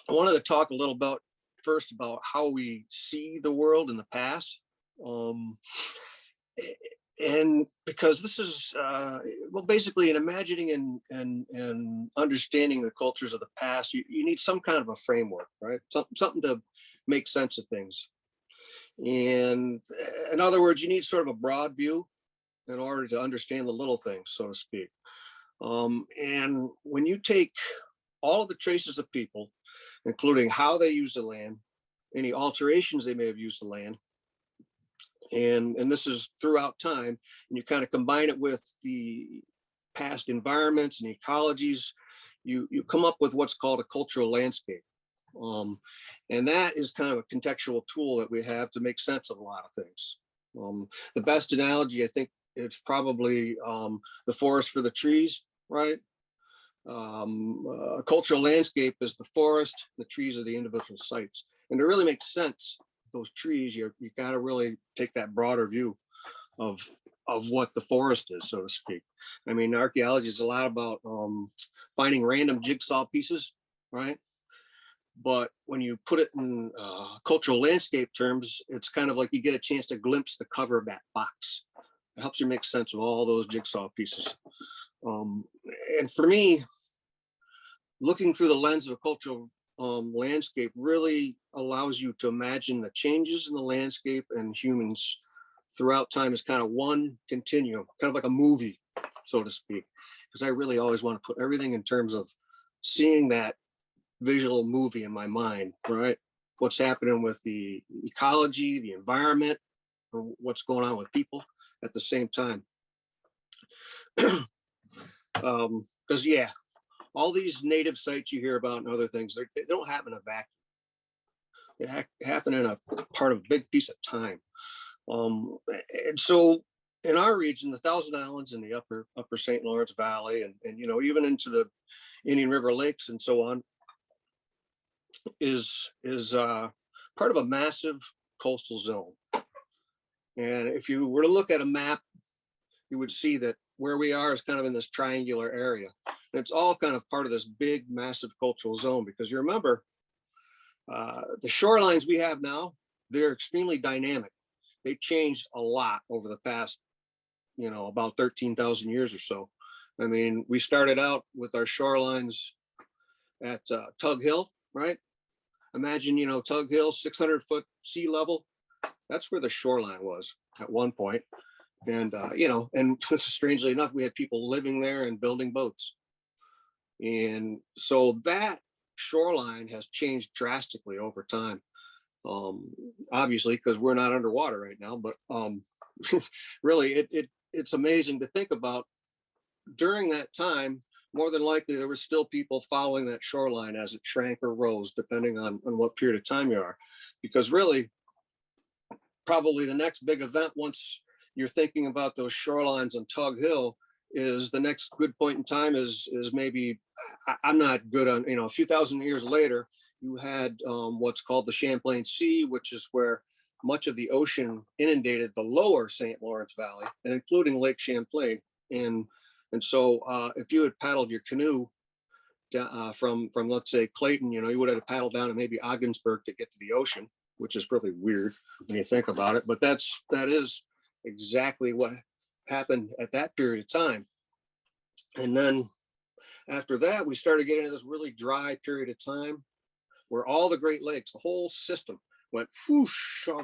I wanted to talk a little about first about how we see the world in the past. Um, and because this is well, basically in imagining and understanding the cultures of the past, you need some kind of a framework, right? Something to make sense of things. And in other words, you need sort of a broad view in order to understand the little things, so to speak. And when you take all of the traces of people, including how they use the land, any alterations they may have used the land, and this is throughout time, and you kind of combine it with the past environments and ecologies, you come up with what's called a cultural landscape. Um, and that is kind of a contextual tool that we have to make sense of a lot of things. The best analogy, I think, it's probably the forest for the trees, right? A cultural landscape is the forest, the trees are the individual sites. And to really make sense of those trees, you got to really take that broader view of what the forest is, so to speak. I mean, archaeology is a lot about finding random jigsaw pieces, right? But when you put it in cultural landscape terms, it's kind of like you get a chance to glimpse the cover of that box. It helps you make sense of all those jigsaw pieces. And for me, looking through the lens of a cultural landscape really allows you to imagine the changes in the landscape and humans throughout time as kind of one continuum, kind of like a movie, so to speak. Because I really always want to put everything in terms of seeing that visual movie in my mind, right? What's happening with the ecology, the environment, or what's going on with people at the same time. Because yeah, all these native sites you hear about and other things, they don't happen in a vacuum. They happen in a part of a big piece of time. And so in our region, the Thousand Islands and the upper St. Lawrence Valley, and you know, even into the Indian River Lakes and so on, is part of a massive coastal zone. And if you were to look at a map, you would see that where we are is kind of in this triangular area. And it's all kind of part of this big, massive cultural zone, because you remember the shorelines we have now, they're extremely dynamic. They changed a lot over the past, you know, about 13,000 years or so. I mean, we started out with our shorelines at Tug Hill, right? Imagine, you know, Tug Hill, 600-foot sea level. That's where the shoreline was at one point. And, you know, and strangely enough, we had people living there and building boats. And so that shoreline has changed drastically over time. Obviously, because we're not underwater right now, but really, it's amazing to think about. During that time, more than likely, there were still people following that shoreline as it shrank or rose, depending on what period of time you are. Because really, probably the next big event, once you're thinking about those shorelines on Tug Hill, is the next good point in time is maybe, I'm not good on, you know, a few thousand years later, you had what's called the Champlain Sea, which is where much of the ocean inundated the lower St. Lawrence Valley, and including Lake Champlain. And so if you had paddled your canoe from let's say Clayton, you know, you would have paddled down to maybe Ogdensburg to get to the ocean, which is really weird when you think about it. But that is exactly what happened at that period of time. And then after that, we started getting into this really dry period of time where all the Great Lakes, the whole system went whoosh,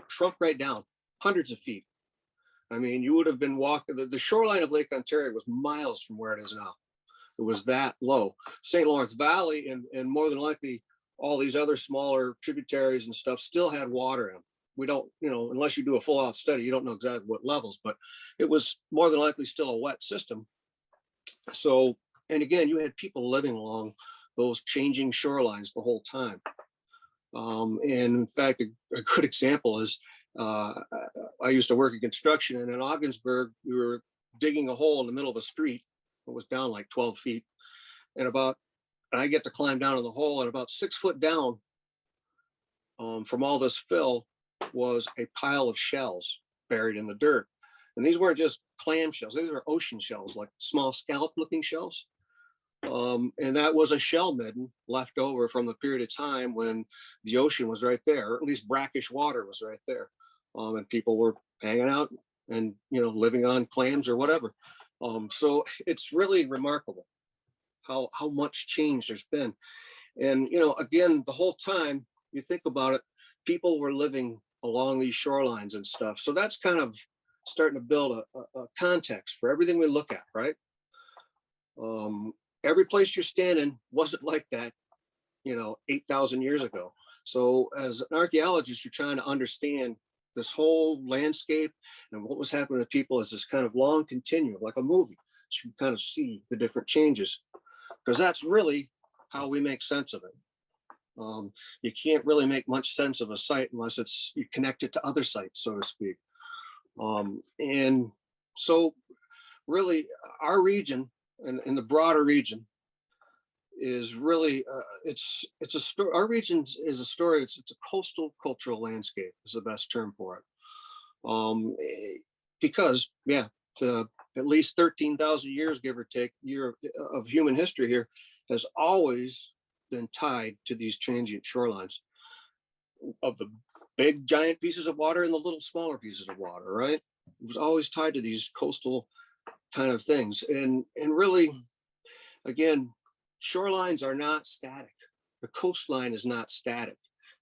shrunk right down hundreds of feet. I mean, you would have been walking, the shoreline of Lake Ontario was miles from where it is now. It was that low. St. Lawrence Valley and more than likely all these other smaller tributaries and stuff still had water in them. We don't, you know, unless you do a full out study, you don't know exactly what levels, but it was more than likely still a wet system. So, and again, you had people living along those changing shorelines the whole time. And in fact, a good example is I used to work in construction, and in Ogdensburg, we were digging a hole in the middle of a street. It was down like 12 feet. And I get to climb down in the hole, and about 6 foot down from all this fill was a pile of shells buried in the dirt. And these weren't just clam shells, these were ocean shells, like small scallop looking shells. And that was a shell midden left over from the period of time when the ocean was right there, or at least brackish water was right there. And people were hanging out and, living on clams or whatever. So it's really remarkable how much change there's been. And, again, the whole time you think about it, people were living along these shorelines and stuff. So that's kind of starting to build a context for everything we look at, right? Every place you're standing wasn't like that, 8,000 years ago. So as an archaeologist, you're trying to understand this whole landscape and what was happening to people as this kind of long continuum, like a movie. So you can kind of see the different changes, because that's really how we make sense of it. You can't really make much sense of a site unless you connect it to other sites, so to speak. And so really our region and the broader region is really, it's a story. Our region is a story. It's a coastal cultural landscape is the best term for it. Because at least 13,000 years, give or take, of human history here has always been tied to these transient shorelines of the big giant pieces of water and the little smaller pieces of water, right? It was always tied to these coastal kind of things. And really, again, shorelines are not static. The coastline is not static.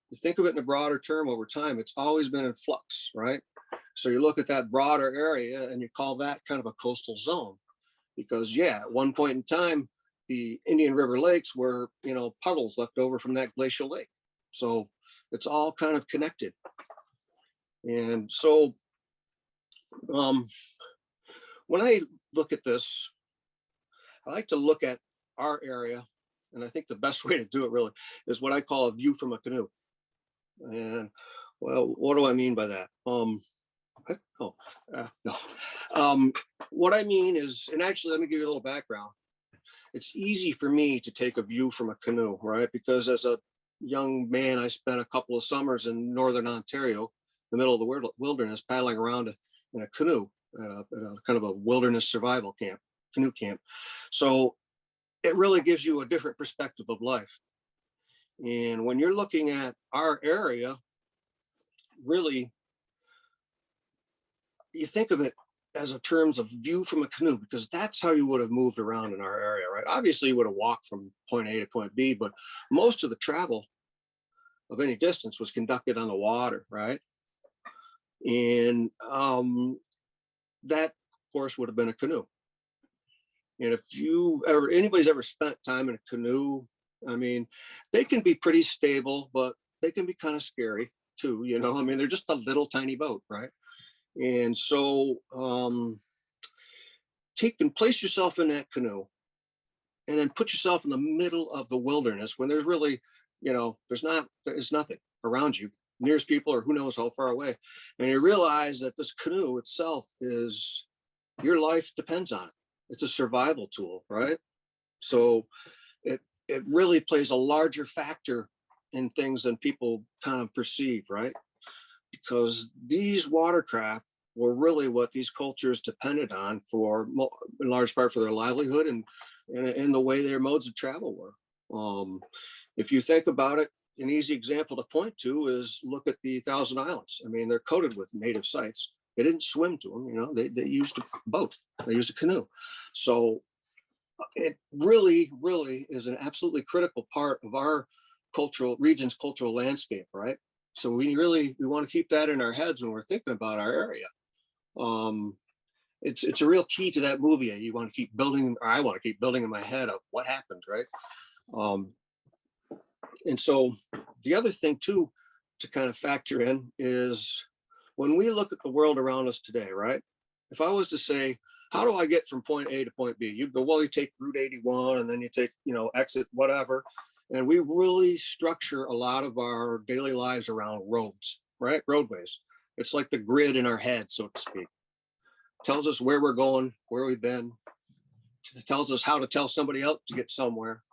You think of it in a broader term over time, it's always been in flux, right? So you look at that broader area and you call that kind of a coastal zone, because at one point in time, the Indian River Lakes were, puddles left over from that glacial lake. So it's all kind of connected. And so when I look at this, I like to look at our area, and I think the best way to do it really is what I call a view from a canoe. And well, what do I mean by that? No. What I mean is, and actually, let me give you a little background. It's easy for me to take a view from a canoe, right? Because as a young man, I spent a couple of summers in northern Ontario, the middle of the wilderness, paddling around in a canoe at a kind of a wilderness survival camp, canoe camp. So it really gives you a different perspective of life. And when you're looking at our area, really, you think of it as a terms of view from a canoe, because that's how you would have moved around in our area, right? Obviously, you would have walked from point A to point B, but most of the travel of any distance was conducted on the water, right? And that, of course, would have been a canoe. And if anybody's ever spent time in a canoe, I mean, they can be pretty stable, but they can be kind of scary too, I mean, they're just a little tiny boat, right? And so place yourself in that canoe and then put yourself in the middle of the wilderness when there's really, there's nothing around you. Nearest people are who knows how far away. And you realize that this canoe itself your life depends on it. It's a survival tool, right? So it really plays a larger factor in things than people kind of perceive, right? Because these watercraft were really what these cultures depended on for, in large part, for their livelihood and the way their modes of travel were. If you think about it, an easy example to point to is look at the Thousand Islands. I mean, they're coated with native sites. They didn't swim to them, they used a boat, they used a canoe. So it really, really is an absolutely critical part of our region's cultural landscape, right? So we want to keep that in our heads when we're thinking about our area. It's a real key to that movie. You want to keep building, or I want to keep building in my head of what happened, right? And so the other thing too, to kind of factor in is when we look at the world around us today, right? If I was to say, how do I get from point A to point B? You'd go, well, you take Route 81 and then you take, exit whatever. And we really structure a lot of our daily lives around roads, right? Roadways. It's like the grid in our head, so to speak. Tells us where we're going, where we've been. It tells us how to tell somebody else to get somewhere.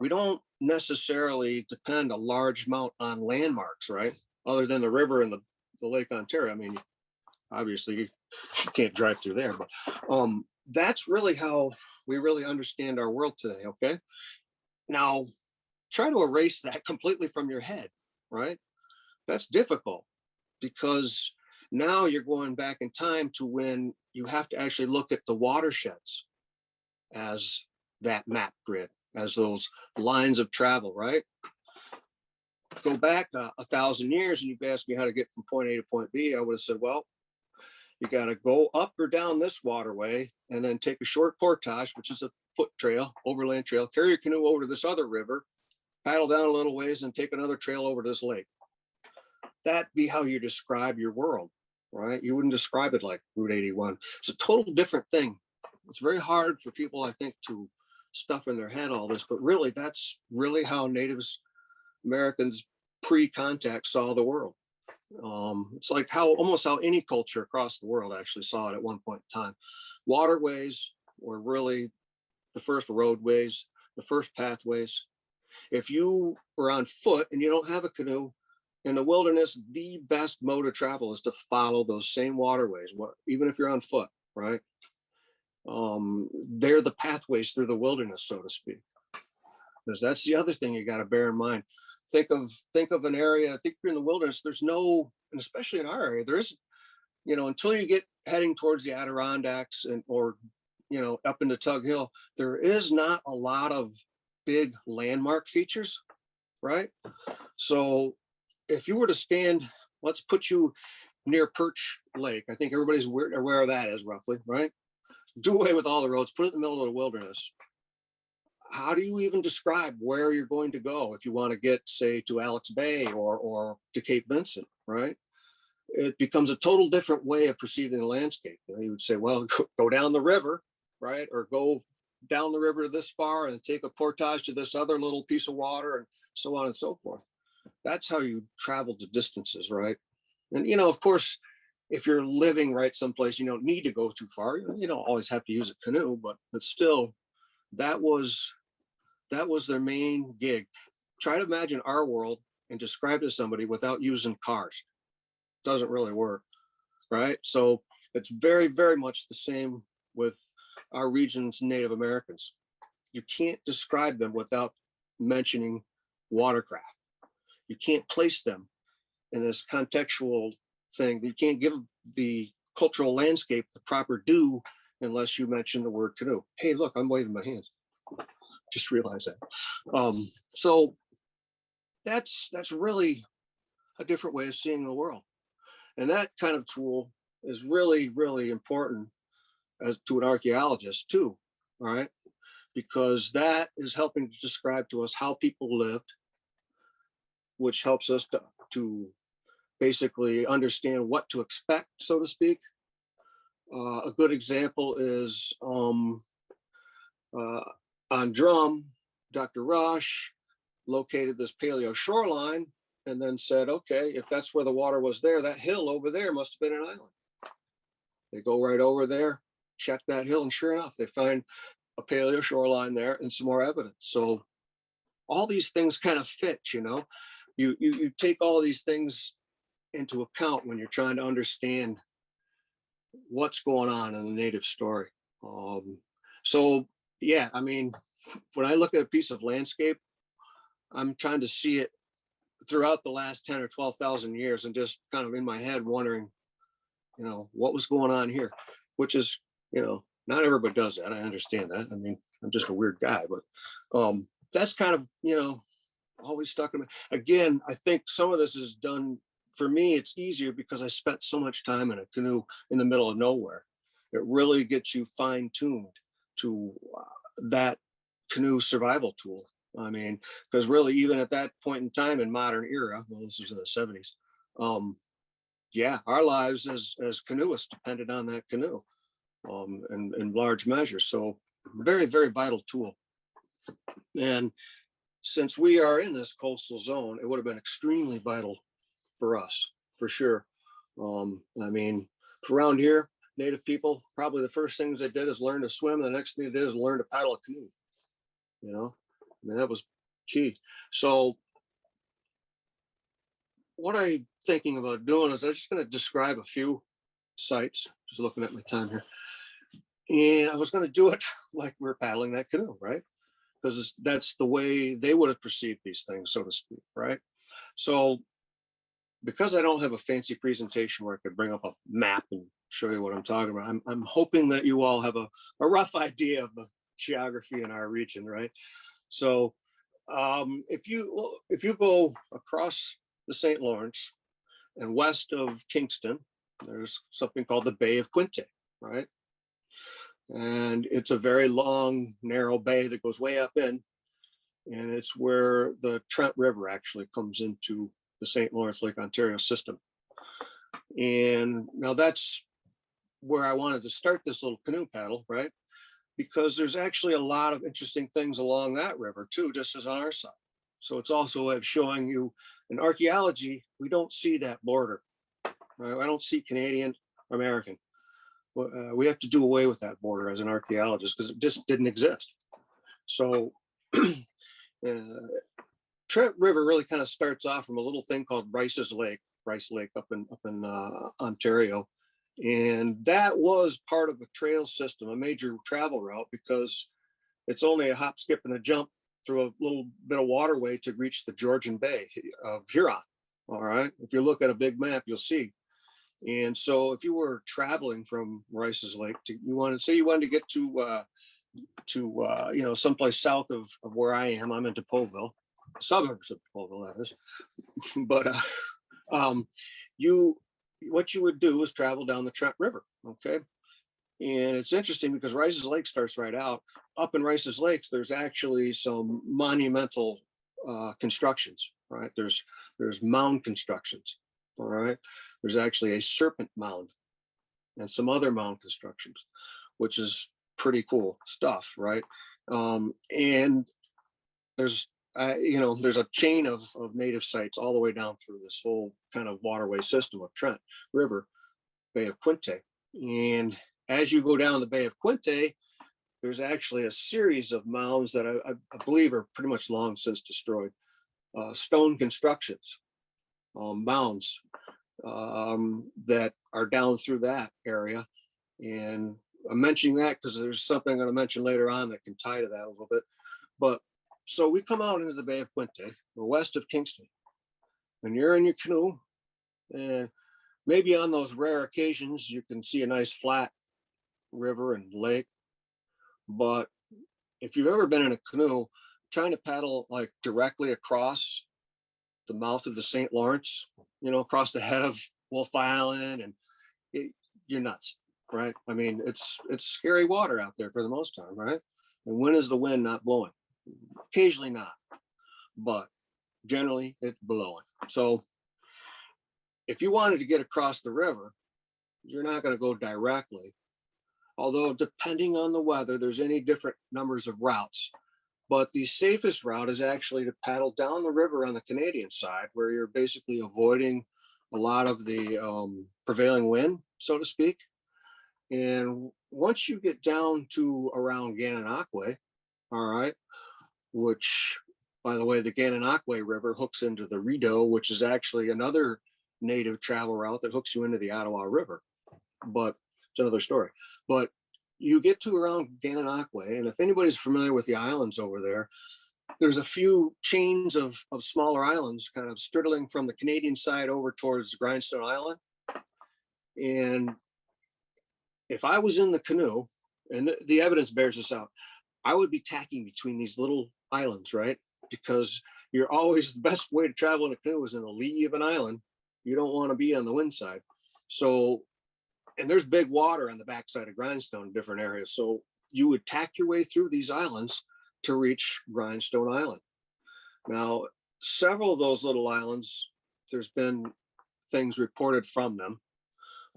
We don't necessarily depend a large amount on landmarks, right? Other than the river and the Lake Ontario. I mean, obviously you can't drive through there, but that's really how we really understand our world today. Okay. Now, try to erase that completely from your head, right? That's difficult because now you're going back in time to when you have to actually look at the watersheds as that map grid, as those lines of travel, right? Go back 1,000 years and you've asked me how to get from point A to point B, I would have said, well, you got to go up or down this waterway and then take a short portage, which is a foot trail, overland trail, carry your canoe over to this other river, paddle down a little ways and take another trail over to this lake. That'd be how you describe your world, right? You wouldn't describe it like Route 81. It's a total different thing. It's very hard for people, I think, to stuff in their head all this, but really that's really how Native Americans pre-contact saw the world. It's like almost how any culture across the world actually saw it at one point in time. Waterways were really the first roadways, the first pathways. If you were on foot and you don't have a canoe in the wilderness, the best mode of travel is to follow those same waterways, even if you're on foot, right? They're the pathways through the wilderness, so to speak. Because that's the other thing you got to bear in mind. Think of an area. I think you're in the wilderness. There's no, and especially in our area, there isn't. Until you get heading towards the Adirondacks or up into Tug Hill, there is not a lot of big landmark features, right? So if you were to stand, let's put you near Perch Lake. I think everybody's aware of that is roughly, right? Do away with all the roads, put it in the middle of the wilderness. How do you even describe where you're going to go if you want to get, say, to Alex Bay or to Cape Vincent, right? It becomes a total different way of perceiving the landscape. You would say, well, go down the river, right? Or go down the river this far and take a portage to this other little piece of water and so on and so forth. That's how you travel the distances, right? And, of course, if you're living right someplace, you don't need to go too far. You don't always have to use a canoe, but still, that was their main gig. Try to imagine our world and describe it to somebody without using cars. Doesn't really work, right? So it's very, very much the same with our region's Native Americans. You can't describe them without mentioning watercraft. You can't place them in this contextual thing. You can't give the cultural landscape the proper due unless you mention the word canoe. Hey, look, I'm waving my hands. Just realize that. So that's really a different way of seeing the world. And that kind of tool is really, really important as to an archaeologist too, all right? Because that is helping to describe to us how people lived, which helps us to basically understand what to expect, so to speak. A good example is on Drum, Dr. Rush located this paleo shoreline and then said, okay, if that's where the water was there, that hill over there must have been an island. They go right over there, check that hill, and sure enough, they find a paleo shoreline there and some more evidence. So all these things kind of fit, you take all these things into account when you're trying to understand what's going on in the Native story. So yeah, I mean, when I look at a piece of landscape, I'm trying to see it throughout the last 10 or 12,000 years and just kind of in my head wondering, what was going on here, which is, not everybody does that. I understand that. I mean, I'm just a weird guy, but that's kind of, always stuck in me. Again, I think some of this is done, for me, it's easier because I spent so much time in a canoe in the middle of nowhere. It really gets you fine-tuned to that canoe survival tool. I mean, because really, even at that point in time in modern era, well, this was in the 70s, yeah, our lives as canoeists depended on that canoe in large measure. So very, very vital tool. And since we are in this coastal zone, it would have been extremely vital for us, for sure. I mean, around here, Native people, probably the first things they did is learn to swim. The next thing they did is learn to paddle a canoe. I mean, that was key. So what I'm thinking about doing is I'm just going to describe a few sites, just looking at my time here. And I was going to do it like we are paddling that canoe, right? Because that's the way they would have perceived these things, so to speak, right? So because I don't have a fancy presentation where I could bring up a map and show you what I'm talking about, I'm hoping that you all have a rough idea of the geography in our region, right? So if you go across the St. Lawrence and west of Kingston, there's something called the Bay of Quinte, right? And it's a very long, narrow bay that goes way up in, and it's where the Trent River actually comes into the St. Lawrence Lake Ontario system. And now that's where I wanted to start this little canoe paddle, right? Because there's actually a lot of interesting things along that river too, just as on our side. So it's also a way of showing you in archaeology, we don't see that border, right? I don't see Canadian, American. We have to do away with that border as an archaeologist because it just didn't exist. So Trent River really kind of starts off from a little thing called Rice Lake up in Ontario. And that was part of a trail system, a major travel route, because it's only a hop, skip, and a jump through a little bit of waterway to reach the Georgian Bay of Huron. All right. If you look at a big map, you'll see. And so if you were traveling from Rice's Lake you wanted to get to someplace south of where I am. I'm in Depauville, suburbs of Depauville, that is. But what you would do is travel down the Trent River, okay? And it's interesting because Rice's Lake starts right out. Up in Rice's Lakes, there's actually some monumental constructions, right? There's mound constructions, all right? There's actually a serpent mound and some other mound constructions, which is pretty cool stuff, right? And there's there's a chain of native sites all the way down through this whole kind of waterway system of Trent River, Bay of Quinte. And as you go down the Bay of Quinte, there's actually a series of mounds that I believe are pretty much long since destroyed. Stone constructions, mounds that are down through that area. And I'm mentioning that because there's something I'm going to mention later on that can tie to that a little bit. But so we come out into the Bay of Quinte, we're west of Kingston, and you're in your canoe, and maybe on those rare occasions you can see a nice flat river and lake. But if you've ever been in a canoe, trying to paddle like directly across the mouth of the St. Lawrence, across the head of Wolf Island, and you're nuts, right? I mean, it's scary water out there for the most time, right? And when is the wind not blowing? Occasionally not, but generally it's blowing. So if you wanted to get across the river, you're not going to go directly. Although depending on the weather, there's any different numbers of routes. But the safest route is actually to paddle down the river on the Canadian side, where you're basically avoiding a lot of the prevailing wind, so to speak. And once you get down to around Gananoque, all right, which, by the way, the Gananoque River hooks into the Rideau, which is actually another native travel route that hooks you into the Ottawa River. But it's another story. But you get to around Gananoque, and if anybody's familiar with the islands over there, there's a few chains of smaller islands kind of straddling from the Canadian side over towards Grindstone Island. And if I was in the canoe, and the evidence bears this out, I would be tacking between these little islands, right? Because you're always, the best way to travel in a canoe is in the lee of an island. You don't want to be on the wind side. So, and there's big water on the backside of Grindstone in different areas. So you would tack your way through these islands to reach Grindstone Island. Now, several of those little islands, there's been things reported from them,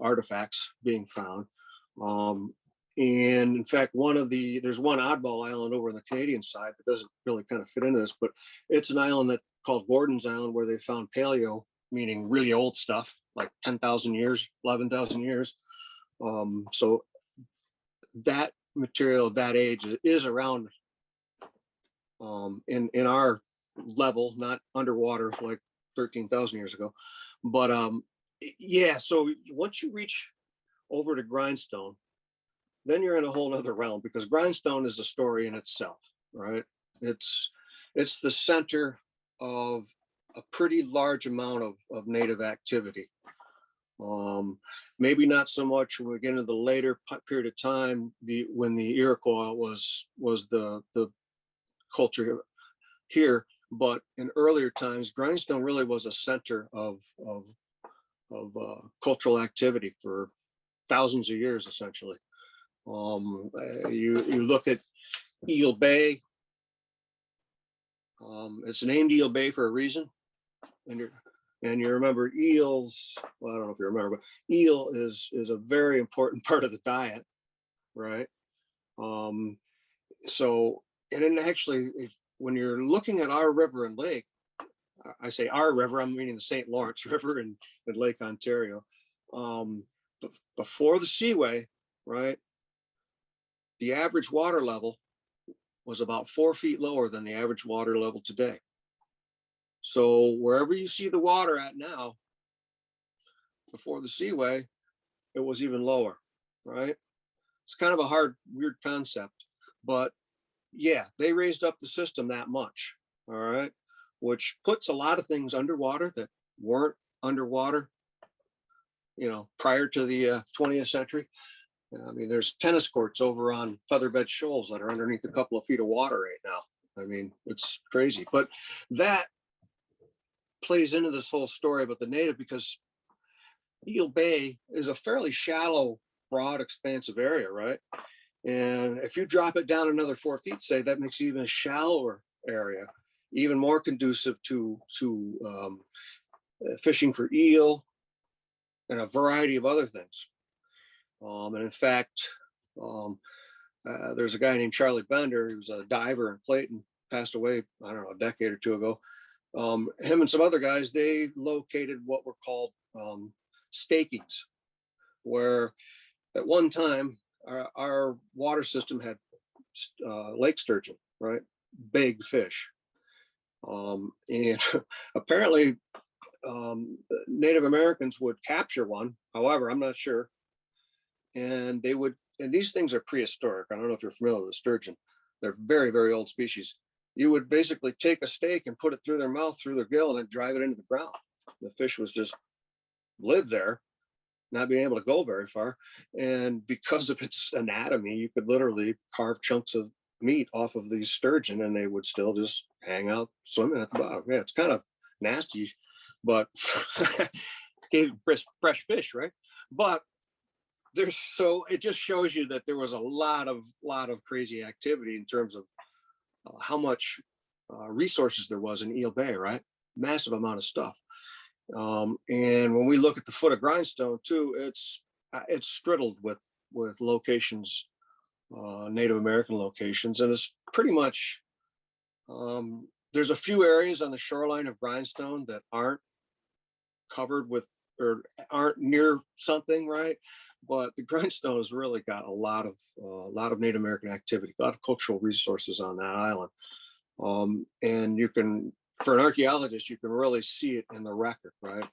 artifacts being found. And in fact, there's one oddball island over on the Canadian side that doesn't really kind of fit into this, but it's an island called Gordon's Island, where they found paleo, meaning really old stuff, like 10,000 years, 11,000 years. So that material of that age is around in our level, not underwater like 13,000 years ago. But yeah, so once you reach over to Grindstone, then you're in a whole other realm, because Grindstone is a story in itself, right? It's the center of a pretty large amount of native activity. Maybe not so much when we get into the later period of time, when the Iroquois was the culture here, but in earlier times, Grindstone really was a center of cultural activity for thousands of years, essentially. You look at Eel Bay. It's named Eel Bay for a reason, and you remember eels. Well, I don't know if you remember, but eel is a very important part of the diet, right? So, and then actually, when you're looking at our river and lake, I say our river, I'm meaning the St. Lawrence River and Lake Ontario. Before the seaway, right, the average water level was about 4 feet lower than the average water level today. So wherever you see the water at now, before the seaway, it was even lower, right? It's kind of a hard, weird concept, but yeah, they raised up the system that much, all right, which puts a lot of things underwater that weren't underwater, prior to the 20th century. I mean, there's tennis courts over on Featherbed Shoals that are underneath a couple of feet of water right now. I mean, it's crazy, but that plays into this whole story about the native, because Eel Bay is a fairly shallow, broad, expansive area, right? And if you drop it down another 4 feet, say, that makes it even a shallower area, even more conducive to fishing for eel and a variety of other things. And in fact, there's a guy named Charlie Bender, who was a diver in Clayton, passed away, I don't know, a decade or two ago. Him and some other guys, they located what were called stakings, where at one time our water system had lake sturgeon, right? Big fish. And apparently Native Americans would capture one. However, I'm not sure. And they would, and these things are prehistoric. I don't know if you're familiar with the sturgeon. They're very, very old species. You would basically take a stake and put it through their mouth, through their gill, and then drive it into the ground. The fish was just lived there, not being able to go very far. And because of its anatomy, you could literally carve chunks of meat off of these sturgeon and they would still just hang out swimming at the bottom. Yeah, it's kind of nasty, but gave fresh fish, right? But it just shows you that there was a lot of crazy activity in terms of how much resources there was in Eel Bay, right? Massive amount of stuff. And when we look at the foot of Grindstone too, it's striddled with locations, Native American locations, and it's pretty much, there's a few areas on the shoreline of Grindstone that aren't covered with or aren't near something, right? But the Grindstone has really got a lot of Native American activity, a lot of cultural resources on that island. And you can, for an archaeologist, you can really see it in the record, right?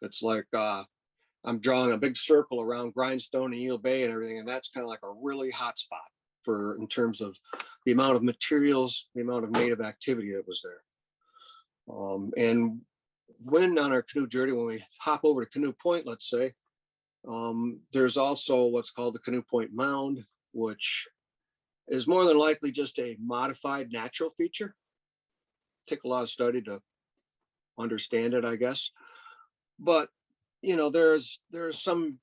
It's like I'm drawing a big circle around Grindstone and Eel Bay and everything, and that's kind of like a really hot spot in terms of the amount of materials, the amount of native activity that was there. And when on our canoe journey, when we hop over to Canoe Point, let's say, there's also what's called the Canoe Point Mound, which is more than likely just a modified natural feature. Take a lot of study to understand it, I guess. But there's some,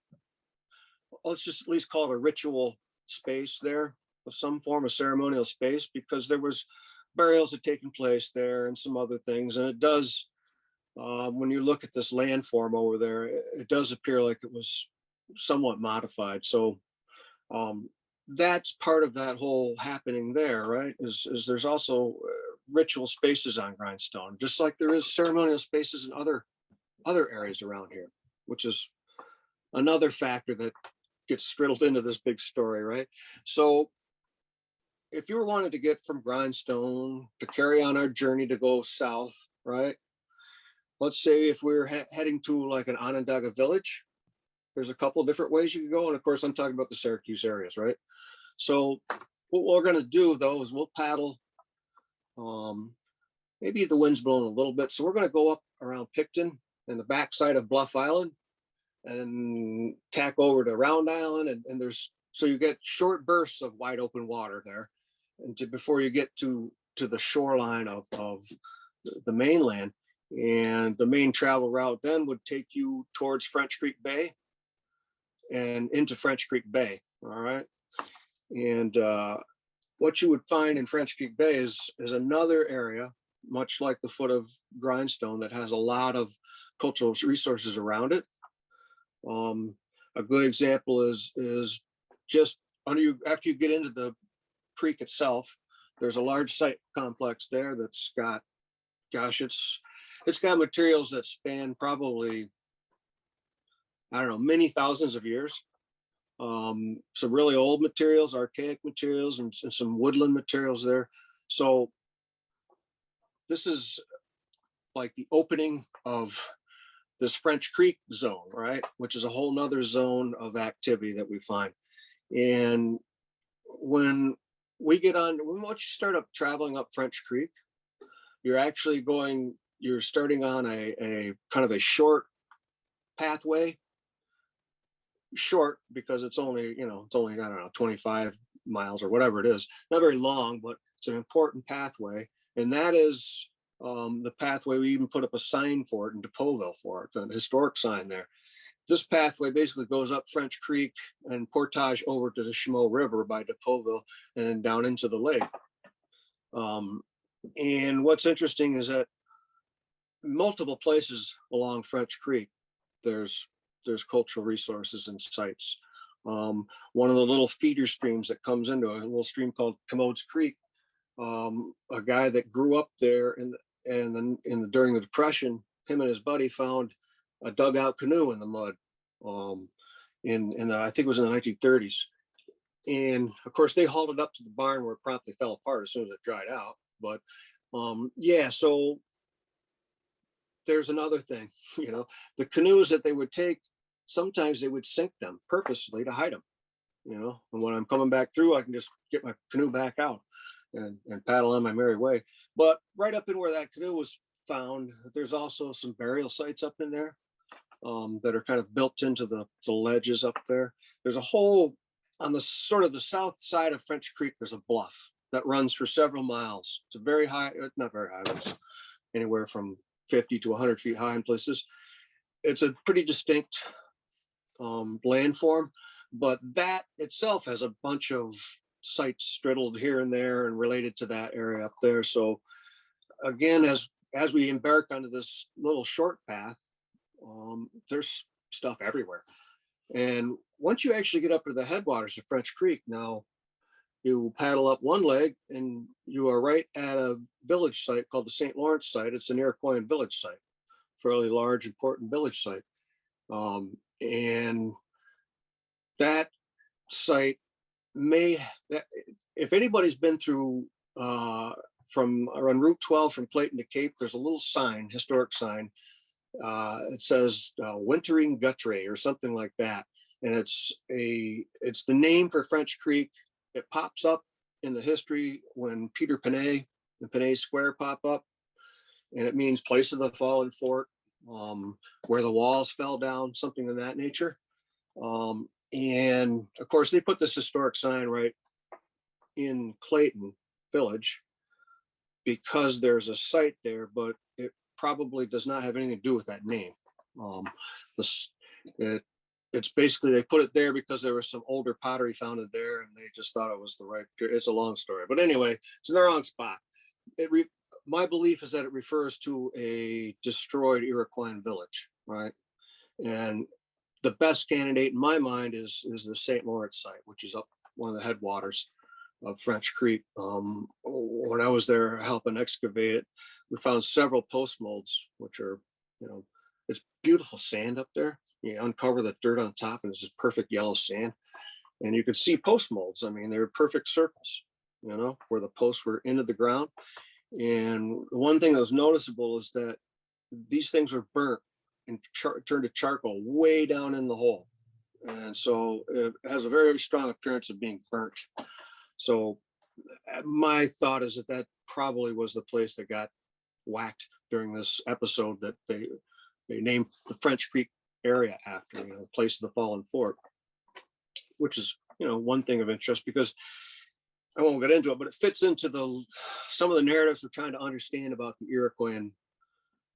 let's just at least call it a ritual space there, of some form of ceremonial space, because there was burials had taken place there and some other things. And it does, when you look at this landform over there, it does appear like it was somewhat modified. So that's part of that whole happening there, right? Is there's also ritual spaces on Grindstone, just like there is ceremonial spaces in other areas around here, which is another factor that gets striddled into this big story, right? So if you were wanted to get from Grindstone to carry on our journey to go south, right? Let's say if we're heading to like an Onondaga village, there's a couple of different ways you can go. And of course, I'm talking about the Syracuse areas, right? So what we're going to do though is we'll paddle. Maybe the wind's blowing a little bit. So we're going to go up around Picton and the backside of Bluff Island and tack over to Round Island. And there's, so you get short bursts of wide open water there. And before you get to the shoreline of the mainland. And the main travel route then would take you towards French Creek Bay and into French Creek Bay. All right. And what you would find in French Creek Bay is another area, much like the foot of Grindstone, that has a lot of cultural resources around it. A good example is just under you, after you get into the creek itself, there's a large site complex there that's got, gosh, it's got materials that span probably, I don't know, many thousands of years. Some really old materials, archaic materials, and some woodland materials there. So this is like the opening of this French Creek zone, right? Which is a whole nother zone of activity that we find. And when we get on, once you start up traveling up French Creek, you're actually you're starting on a kind of a short pathway. Short because it's only, I don't know, 25 miles or whatever it is. Not very long, but it's an important pathway. And that is the pathway. We even put up a sign for it in Depauville for it, a historic sign there. This pathway basically goes up French Creek and portage over to the Chameau River by Depauville and then down into the lake. And what's interesting is that multiple places along French Creek, there's cultural resources and sites. One of the little feeder streams that comes into a little stream called Commodes Creek, a guy that grew up there during the Depression, him and his buddy found a dugout canoe in the mud. I think it was in the 1930s. And of course they hauled it up to the barn where it promptly fell apart as soon as it dried out. But yeah, so there's another thing, the canoes that they would take, sometimes they would sink them purposely to hide them, and when I'm coming back through, I can just get my canoe back out and paddle on my merry way. But right up in where that canoe was found, there's also some burial sites up in there that are kind of built into the ledges up there. There's a whole, on the sort of the south side of French Creek, there's a bluff that runs for several miles. It's a very high, not very high, but it's anywhere from 50 to 100 feet high in places. It's a pretty distinct landform, but that itself has a bunch of sites straddled here and there and related to that area up there. So again, as we embark onto this little short path, there's stuff everywhere. And once you actually get up to the headwaters of French Creek, now you paddle up one leg and you are right at a village site called the St. Lawrence site. It's an Iroquoian village site, fairly large, important village site. And that site if anybody's been through from around Route 12 from Clayton to Cape, there's a little sign, historic sign. It says Wintering Guttray or something like that. And it's the name for French Creek. It pops up in the history when Peter Penay and Penay Square pop up, and it means place of the fallen fort, where the walls fell down, something of that nature. And of course, they put this historic sign right in Clayton Village because there's a site there, but it probably does not have anything to do with that name. It's basically, they put it there because there was some older pottery founded there and they just thought it was the right period. It's a long story, but anyway, it's in the wrong spot. My belief is that it refers to a destroyed Iroquoian village, right? And the best candidate in my mind is the St. Lawrence site, which is up one of the headwaters of French Creek. When I was there helping excavate it, we found several post molds, which are, it's beautiful sand up there. You uncover the dirt on top and it's just perfect yellow sand. And you could see post molds. I mean, they were perfect circles, where the posts were into the ground. And the one thing that was noticeable is that these things were burnt and turned to charcoal way down in the hole. And so it has a very strong appearance of being burnt. So my thought is that that probably was the place that got whacked during this episode that they named the French Creek area after, you know, the place of the fallen fort, which is, you know, one thing of interest because I won't get into it, but it fits into the some of the narratives we're trying to understand about the Iroquois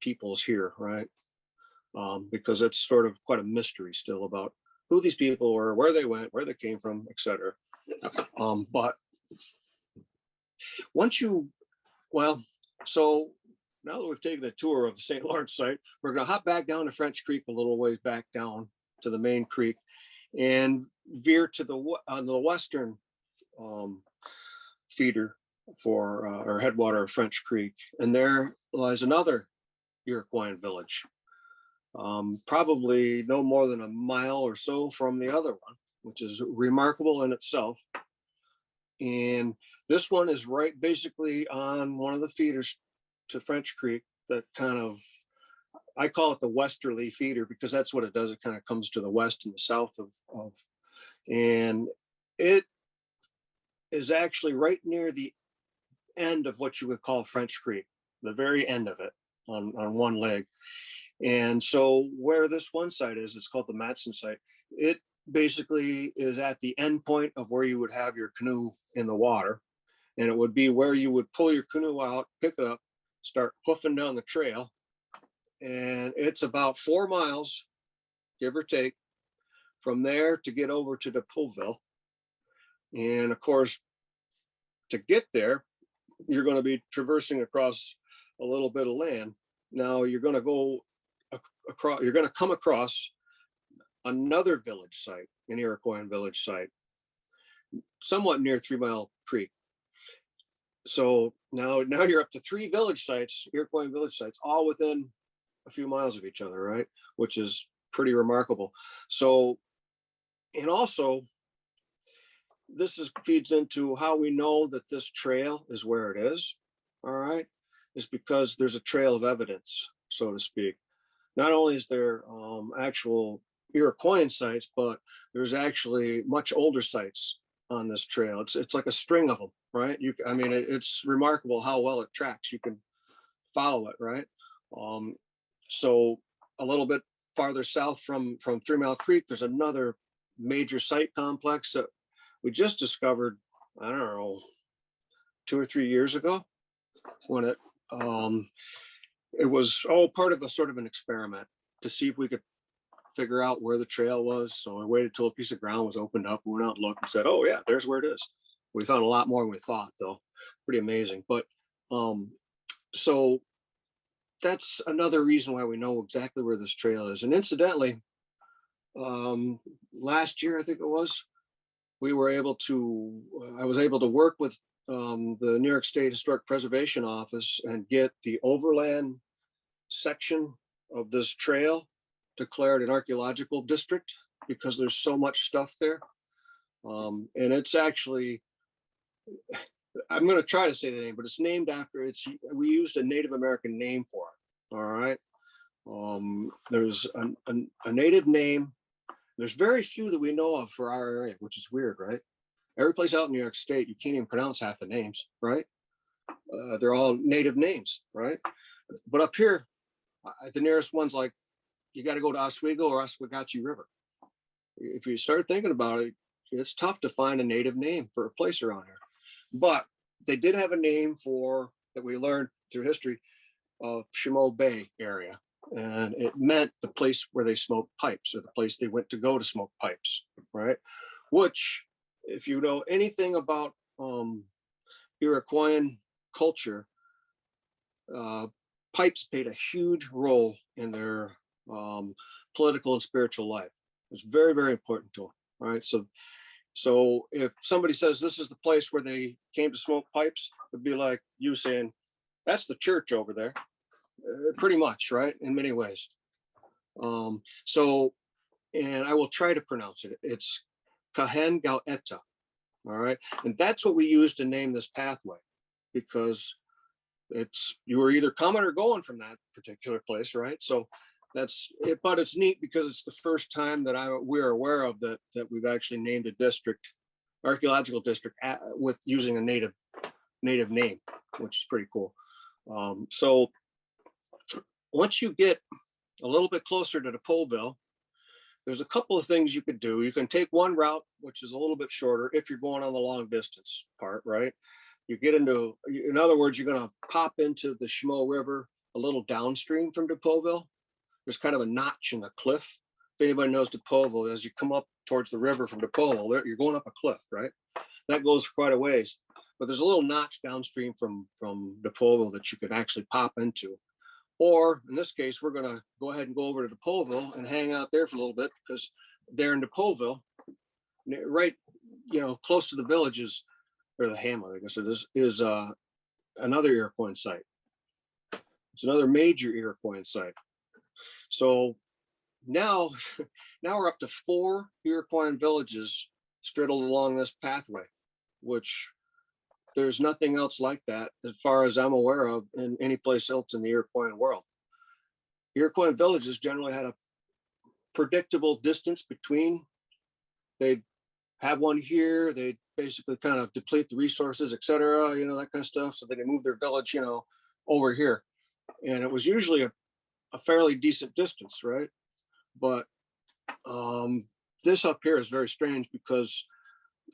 peoples here, right? Because it's sort of quite a mystery still about who these people were, where they went, where they came from, etc. But once you, well, so now that we've taken a tour of the St. Lawrence site, we're going to hop back down to French Creek a little ways back down to the main creek and veer to the on the western feeder for or headwater of French Creek, and there lies another Iroquois village, probably no more than a mile or so from the other one, which is remarkable in itself. And this one is right basically on one of the feeders to French Creek that kind of, I call it the westerly feeder because that's what it does. It kind of comes to the west and the south of and it is actually right near the end of what you would call French Creek, the very end of it on one leg. And so where this one site is, it's called the Matson site. It basically is at the end point of where you would have your canoe in the water. And it would be where you would pull your canoe out, pick it up, start hoofing down the trail. And it's about 4 miles, give or take, from there to get over to Depauville. And of course, to get there, you're going to be traversing across a little bit of land. Now you're going to go across, you're going to come across another village site, an Iroquois village site, somewhat near 3 Mile Creek. So now you're up to 3 village sites, Iroquois village sites, all within a few miles of each other, right? Which is pretty remarkable. So, and also, this feeds into how we know that this trail is where it is, all right, is because there's a trail of evidence, so to speak. Not only is there actual Iroquois sites, but there's actually much older sites on this trail. It's like a string of them, right? I mean, it's remarkable how well it tracks. You can follow it, right? So a little bit farther south from 3 Mile Creek, there's another major site complex that we just discovered, I don't know, 2 or 3 years ago, when it was all part of a sort of an experiment to see if we could figure out where the trail was. So I waited till a piece of ground was opened up, went out and looked and said, oh yeah, there's where it is. We found a lot more than we thought, though. Pretty amazing. But so that's another reason why we know exactly where this trail is. And incidentally, last year, I think it was, I was able to work with the New York State Historic Preservation Office and get the overland section of this trail declared an archaeological district because there's so much stuff there. And it's actually, I'm going to try to say the name, but it's named after, we used a Native American name for it. All right. There's a native name. There's very few that we know of for our area, which is weird, right? Every place out in New York State, you can't even pronounce half the names, right? They're all native names, right? But up here, the nearest one's like, you got to go to Oswego or Oswegatchie River. If you start thinking about it, it's tough to find a native name for a place around here. But they did have a name that we learned through history of Canoe Bay area. And it meant the place where they smoked pipes, or the place they went to go to smoke pipes, right? Which, if you know anything about Iroquois culture, pipes played a huge role in their political and spiritual life. It's very, very important to them, right? So if somebody says this is the place where they came to smoke pipes, it'd be like you saying, that's the church over there. Pretty much, right? In many ways. So, and I will try to pronounce it. It's Cahen Gaueta, all right? And that's what we use to name this pathway, because you were either coming or going from that particular place, right? So that's it, but it's neat because it's the first time that we're aware of that we've actually named a district, archaeological district, with using a native name, which is pretty cool. So once you get a little bit closer to Depauville, there's a couple of things you could do. You can take one route, which is a little bit shorter if you're going on the long distance part, right? You get into, in other words, you're going to pop into the Canoe River a little downstream from Depauville. There's kind of a notch in the cliff. If anybody knows Depauville, as you come up towards the river from Depauville, you're going up a cliff, right? That goes for quite a ways. But there's a little notch downstream from Depauville that you could actually pop into. Or in this case, we're going to go ahead and go over to Depauville and hang out there for a little bit, because there in Depauville, right, close to the villages, or the hamlet, I guess it is another Iroquois site. It's another major Iroquois site. So now we're up to 4 Iroquois villages straddled along this pathway, which there's nothing else like that as far as I'm aware of in any place else in the Iroquois world. Iroquois villages generally had a predictable distance between. They'd have one here, they'd basically kind of deplete the resources, etc., that kind of stuff. So they move their village, over here. And it was usually a fairly decent distance, right? But this up here is very strange because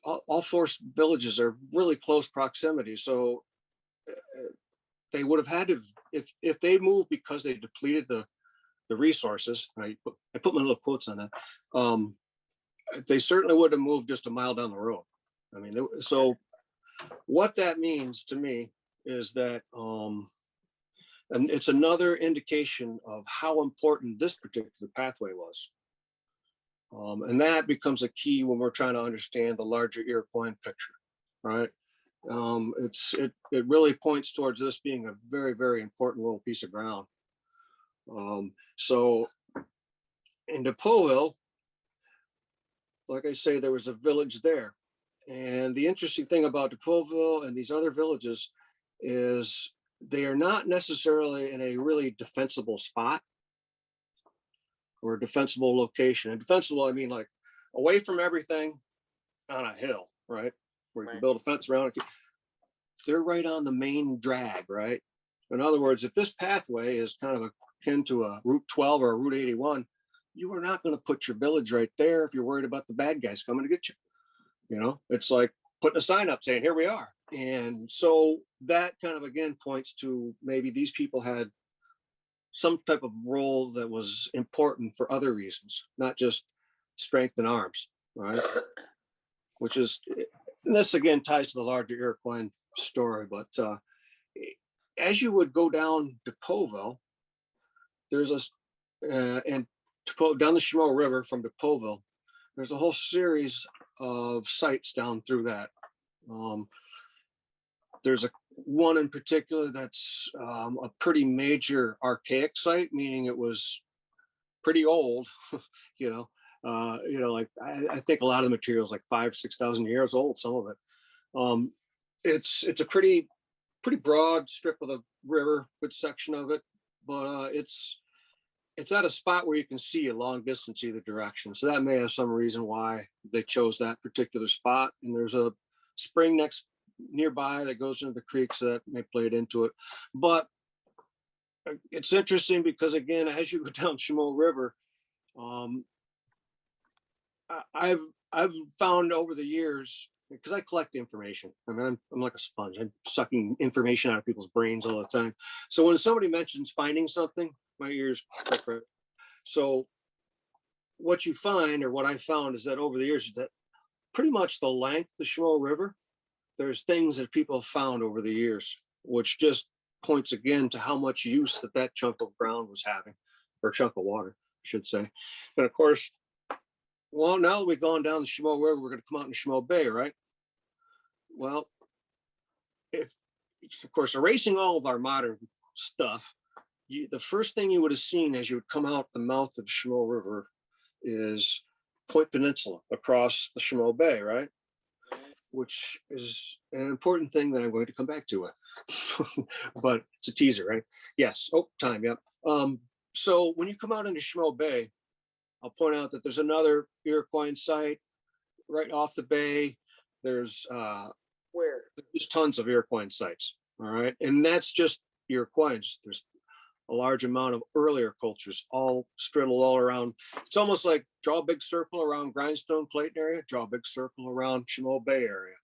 all 4 villages are really close proximity. So they would have had to, if they moved because they depleted the resources, I put my little quotes on that, they certainly would have moved just a mile down the road. I mean, so what that means to me is that, and it's another indication of how important this particular pathway was. And that becomes a key when we're trying to understand the larger Iroquois picture, right? It really points towards this being a very, very important little piece of ground. So in Depauville, like I say, there was a village there. And the interesting thing about Depauville and these other villages is they are not necessarily in a really defensible spot or a defensible location. And defensible, I mean like away from everything on a hill, right? Where you can build a fence around it. They're right on the main drag, right? In other words, if this pathway is kind of akin to a Route 12 or a Route 81, you are not going to put your village right there if you're worried about the bad guys coming to get you. It's like putting a sign up saying, here we are. And so that kind of, again, points to maybe these people had some type of role that was important for other reasons, not just strength in arms, right? Which is, this again ties to the larger Iroquois story. But as you would go down Depauville, there's and down the Canoe River from Depauville, there's a whole series of sites down through that. There's one in particular that's a pretty major archaic site, meaning it was pretty old. Like I think a lot of the material is like 5,000-6,000 years old. Some of it. It's a pretty broad strip of the river, good section of it, but it's at a spot where you can see a long distance either direction. So that may have some reason why they chose that particular spot. And there's a spring nearby that goes into the creek, so that may play it into it. But it's interesting because, again, as you go down Canoe River, I've found over the years, because I collect information. I mean, I'm like a sponge. I'm sucking information out of people's brains all the time. So when somebody mentions finding something, my ears prick. So what you find, or what I found, is that over the years, that pretty much the length of the Canoe River, there's things that people have found over the years, which just points again to how much use that chunk of ground was having, or chunk of water, I should say. And of course, well, now that we've gone down the Canoe River, we're going to come out in Canoe Bay, right? Well, of course, erasing all of our modern stuff, the first thing you would have seen as you would come out the mouth of Canoe River is Point Peninsula across the Canoe Bay, right? Which is an important thing that I'm going to come back to. But it's a teaser, right? Yes. Oh, time. Yep. So when you come out into Canoe Bay, I'll point out that there's another Iroquois site right off the bay. There's Where? there's tons of Iroquois sites. All right. And that's just Iroquois. There's a large amount of earlier cultures all straddled all around. It's almost like draw a big circle around Grindstone Clayton area, draw a big circle around Canoe Bay area.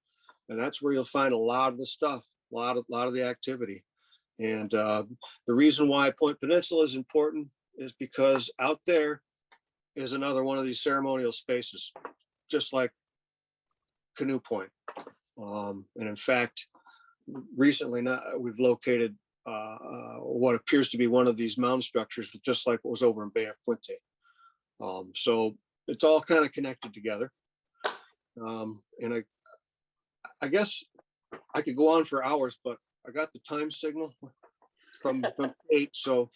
And that's where you'll find a lot of the stuff, a lot of the activity. And the reason why Point Peninsula is important is because out there is another one of these ceremonial spaces, just like Canoe Point. And in fact, recently we've located what appears to be one of these mound structures, just like what was over in Bay of Quinte. So it's all kind of connected together. And I guess I could go on for hours, but I got the time signal from 8. So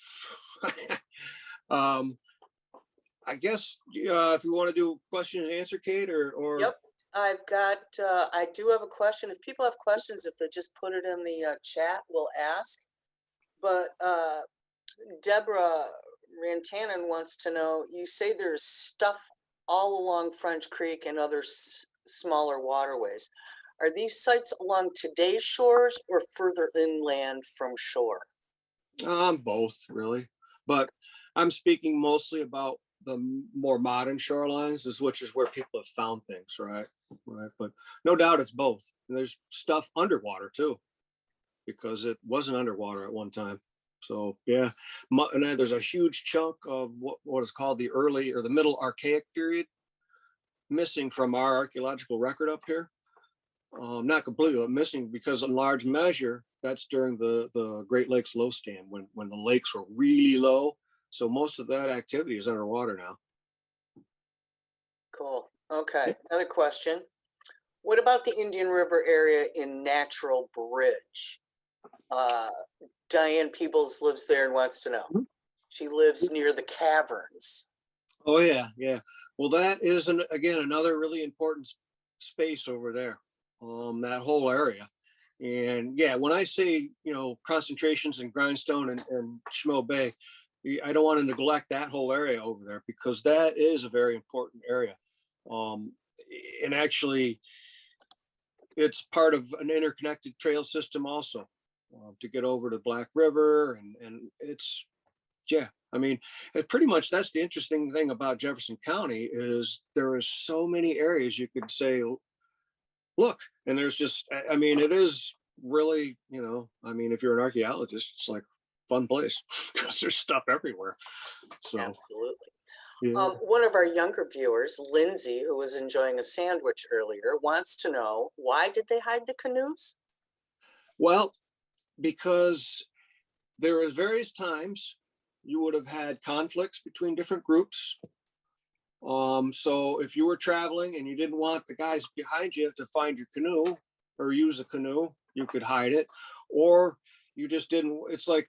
I guess if you want to do question and answer, Kate, or Yep. I've got, I do have a question. If people have questions, if they just put it in the chat, we'll ask. But Deborah Rantanen wants to know, you say there's stuff all along French Creek and other smaller waterways. Are these sites along today's shores or further inland from shore? both really, but I'm speaking mostly about the more modern shorelines, which is where people have found things, right? But no doubt it's both. And there's stuff underwater too, because it wasn't underwater at one time. So yeah, and then there's a huge chunk of what is called the early or the middle Archaic period missing from our archaeological record up here. Not completely, but missing because in large measure that's during the Great Lakes low stand when the lakes were really low. So most of that activity is underwater now. Cool. Okay. Another question. What about the Indian River area in Natural Bridge? Diane Peebles lives there and wants to know. She lives near the caverns. Oh yeah, yeah. Well, that is again another really important space over there. That whole area. And yeah, when I say concentrations in Grindstone and Canoe Bay, I don't want to neglect that whole area over there because that is a very important area. And actually, it's part of an interconnected trail system also to get over to Black River. And it's, yeah, I mean, pretty much that's the interesting thing about Jefferson County is there is so many areas you could say, look, and there's just, I mean, it is really, I mean, if you're an archaeologist, it's like fun place because there's stuff everywhere. So absolutely. yeah. One of our younger viewers, Lindsay, who was enjoying a sandwich earlier, wants to know, why did they hide the canoes? Well, because there was various times you would have had conflicts between different groups. So if you were traveling and you didn't want the guys behind you to find your canoe or use a canoe, you could hide it, or you just didn't. It's like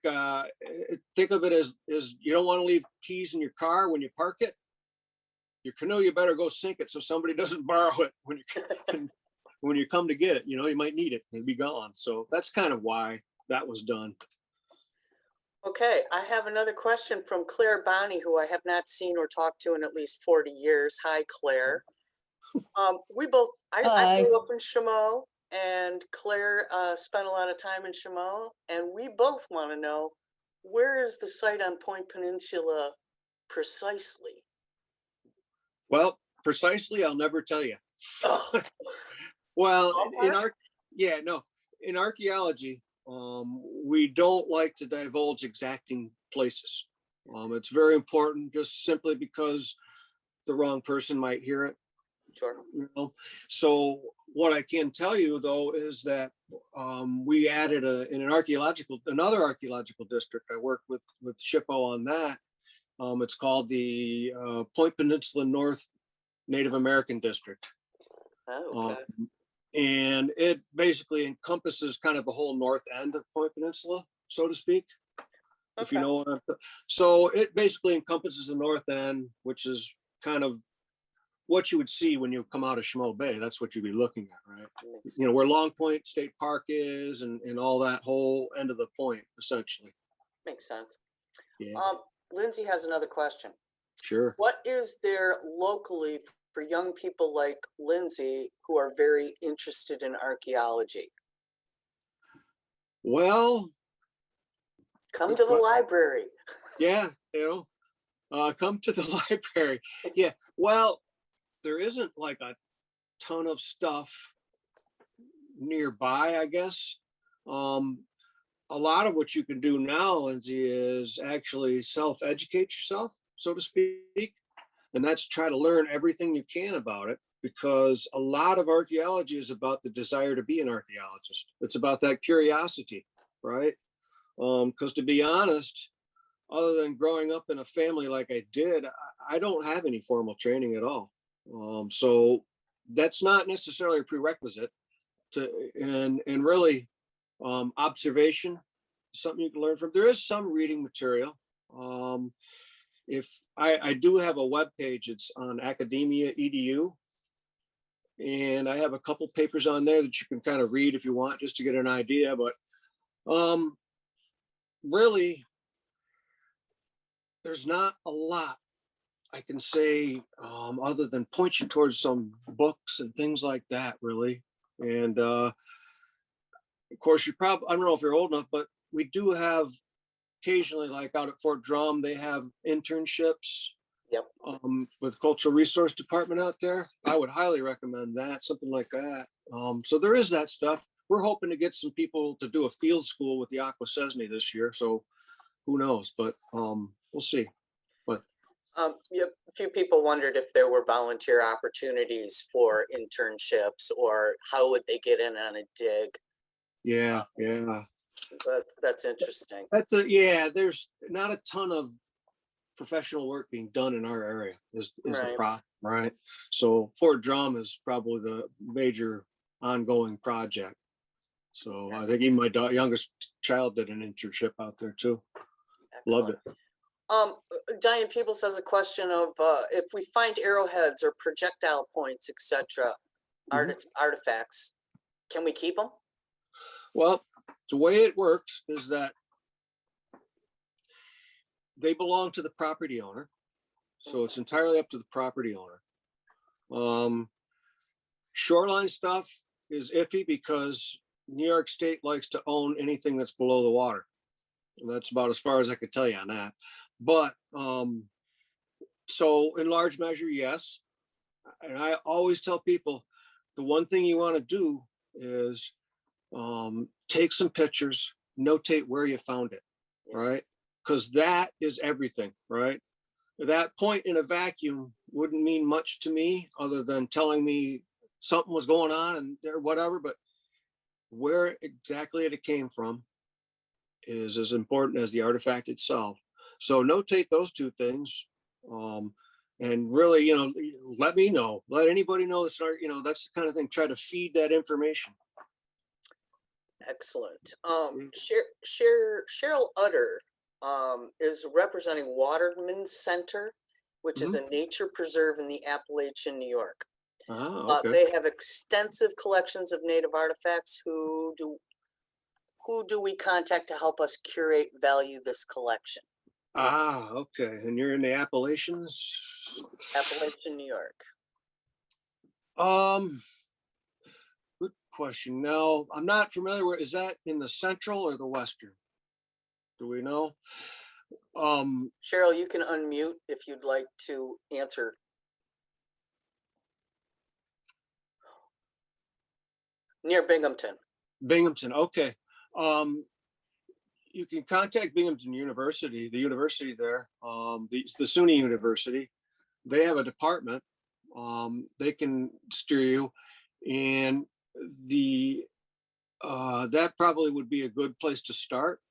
think of it as you don't want to leave keys in your car when you park it. Your canoe, you better go sink it so somebody doesn't borrow it when you come to get it. You might need it and be gone. So that's kind of why that was done. Okay, I have another question from Claire Bonney, who I have not seen or talked to in at least 40 years. Hi, Claire. I grew up in Chameau, and Claire spent a lot of time in Chameau, and we both want to know, where is the site on Point Peninsula precisely? Well, precisely, I'll never tell you. Oh. Well, in archaeology, we don't like to divulge exacting places. It's very important just simply because the wrong person might hear it. Sure. So what I can tell you though is that we added another archaeological district. I worked with SHPO on that. It's called the Point Peninsula North Native American District. Oh, okay. And it basically encompasses kind of the whole north end of Point Peninsula, so to speak. Okay. If you know what so it basically encompasses the north end, which is kind of what you would see when you come out of Canoe Bay. That's what you'd be looking at, right? Where Long Point State Park is and all that whole end of the point, essentially. Makes sense. Yeah. Lindsay has another question. Sure. What is there locally for young people like Lindsay who are very interested in archaeology? Well, Come good to the que- library. yeah, come to the library. Yeah, well, there isn't like a ton of stuff nearby, I guess. Um, a lot of what you can do now, Lindsay, is actually self-educate yourself, so to speak. And that's try to learn everything you can about it, because a lot of archaeology is about the desire to be an archaeologist. It's about that curiosity, right? Because to be honest, other than growing up in a family like I did, I don't have any formal training at all. So that's not necessarily a prerequisite to, and really observation, something you can learn from. There is some reading material. If I do have a web page, it's on academia edu, and I have a couple papers on there that you can kind of read if you want, just to get an idea. But really, there's not a lot I can say other than point you towards some books and things like that, really. And of course, you probably, I don't know if you're old enough, but we do have occasionally, like out at Fort Drum, they have internships. Yep. With Cultural Resource Department out there. I would highly recommend that, something like that. So there is that stuff. We're hoping to get some people to do a field school with the Aqua Sesame this year. So who knows, but we'll see. But Yeah, a few people wondered if there were volunteer opportunities for internships, or how would they get in on a dig. yeah, That's interesting. yeah, there's not a ton of professional work being done in our area is the Right. problem, right? So Fort Drum is probably the major ongoing project. So I think even my youngest child did an internship out there too. Loved Excellent. it. Diane Peebles has a question of if we find arrowheads or projectile points, etc., artifacts, can we keep them? Well, the way it works is that they belong to the property owner. So it's entirely up to the property owner. Shoreline stuff is iffy because New York State likes to own anything that's below the water. And that's about as far as I could tell you on that. But so in large measure, yes. And I always tell people the one thing you want to do is take some pictures, notate where you found it, right? Because that is everything, right? That point in a vacuum wouldn't mean much to me other than telling me something was going on and there, whatever, but where exactly it came from is as important as the artifact itself. So notate those two things. And really, let me know, let anybody know that's that's the kind of thing, try to feed that information. Excellent. Cheryl Utter is representing Waterman Center, which is a nature preserve in the Appalachian, New York. Okay. They have extensive collections of native artifacts. Who do we contact to help us curate, value this collection? Okay. And you're in the Appalachians? Appalachian, New York. Good question. No, I'm not familiar with, is that in the central or the western? Do we know? Cheryl, you can unmute if you'd like to answer. Near Binghamton. Binghamton, okay. You can contact Binghamton University, the university there, the SUNY University. They have a department. They can steer you, and that probably would be a good place to start,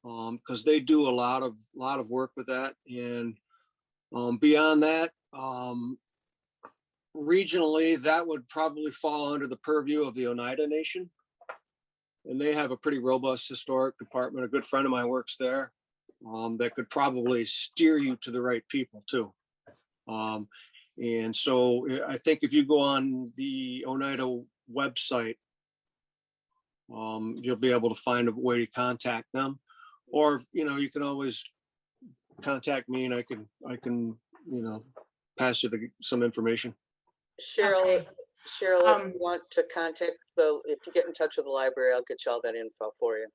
because they do a lot of work with that. And beyond that, regionally, that would probably fall under the purview of the Oneida Nation. And they have a pretty robust historic department. A good friend of mine works there, that could probably steer you to the right people too. And so I think if you go on the Oneida website, you'll be able to find a way to contact them. Or, you can always contact me and I can, pass you some information. Cheryl, Okay. Cheryl, if you want to contact if you get in touch with the library, I'll get you all that info for you.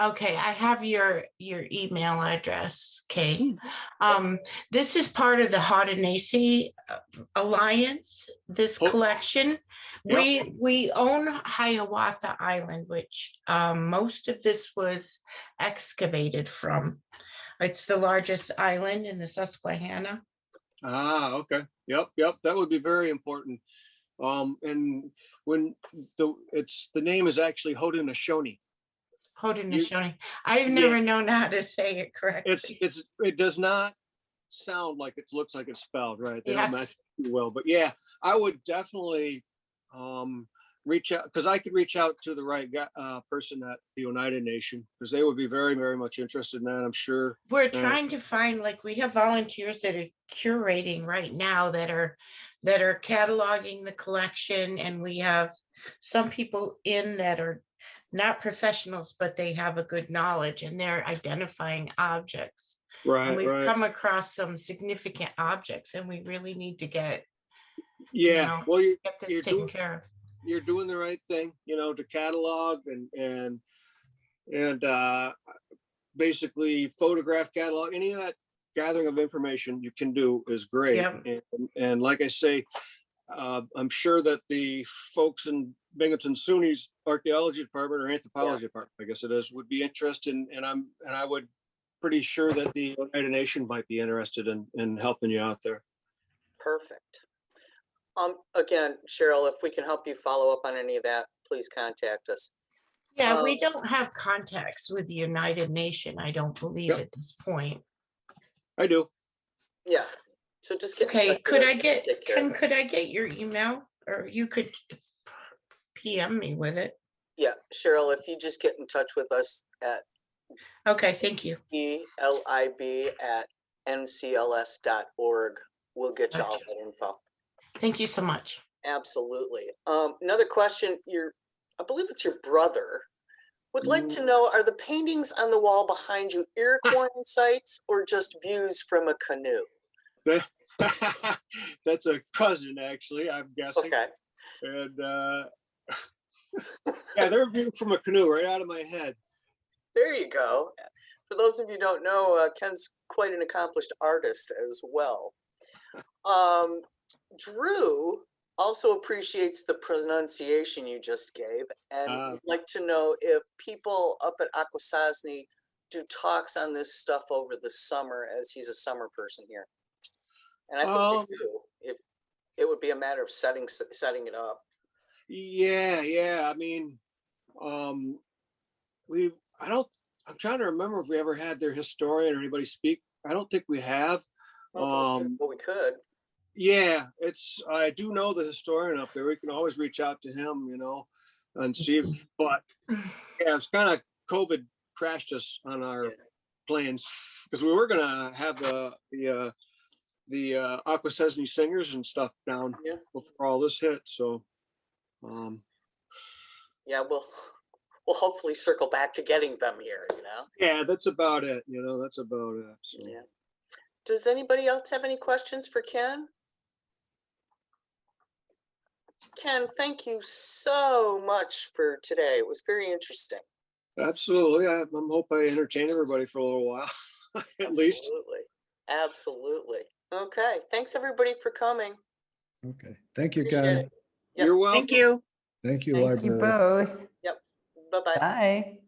Okay, I have your email address, Kate. This is part of the Haudenosaunee Alliance, this Oh, collection. yep. We own Hiawatha Island, which most of this was excavated from. It's the largest island in the Susquehanna. Ah, okay. Yep. That would be very important. And when the name is actually Haudenosaunee. Haudenosaunee. I've Yeah. never known how to say it correctly. It does not sound like it looks like it's spelled right. They don't Yes. match too well, but yeah, I would definitely reach out, because I could reach out to the right guy, person at the United Nation, because they would be very, very much interested in that, I'm sure. We're trying to find, like, we have volunteers that are curating right now that are cataloging the collection, and we have some people in that are not professionals, but they have a good knowledge and they're identifying objects. And Right, we've right. come across some significant objects, and we really need to get, Yeah, well, get this you're taken care of. you're doing the right thing, to catalog and basically photograph, catalog, any of that gathering of information you can do is great. Yep. And like I say, I'm sure that the folks in Binghamton SUNY's archaeology department or anthropology department, I guess it is, would be interested, and I would pretty sure that the United Nation might be interested in helping you out there. Perfect. Again, Cheryl, if we can help you follow up on any of that, please contact us. Yeah, we don't have contacts with the United Nation, I don't believe, Yep. at this point. I do. Yeah. So just get. Okay, could I get, take care of it. could I get your email, or you could PM me with it? Yeah, Cheryl, if you just get in touch with us at Okay, thank you. elib@ncls.org, we'll get you all Gotcha. that info. Thank you so much. Absolutely. Another question, I believe it's your brother, would like to know, are the paintings on the wall behind you Iroquois sites or just views from a canoe? That's a cousin, actually, I'm guessing. Okay. And yeah, they're viewed from a canoe right out of my head. There you go. For those of you who don't know, Ken's quite an accomplished artist as well. Drew also appreciates the pronunciation you just gave, and would like to know if people up at Akwesasne do talks on this stuff over the summer, as he's a summer person here. And I think they do, if it would be a matter of setting it up. Yeah. I mean, I'm trying to remember if we ever had their historian or anybody speak. I don't think we have. But we could. Yeah, I do know the historian up there. We can always reach out to him, and see. But yeah, it's kind of COVID crashed us on our plans, because we were gonna have the Akwesasne singers and stuff down before all this hit. So, yeah, we'll hopefully circle back to getting them here. Yeah, that's about it. That's about it. So. Yeah. Does anybody else have any questions for Ken? Ken, thank you so much for today. It was very interesting. Absolutely. I hope I entertain everybody for a little while, at least. Absolutely. Okay. Thanks everybody for coming. Okay. Thank you, Appreciate Ken. it. Yep. You're welcome. Thank you. Thank you, Thank you library. both. Yep. Bye-bye. Bye.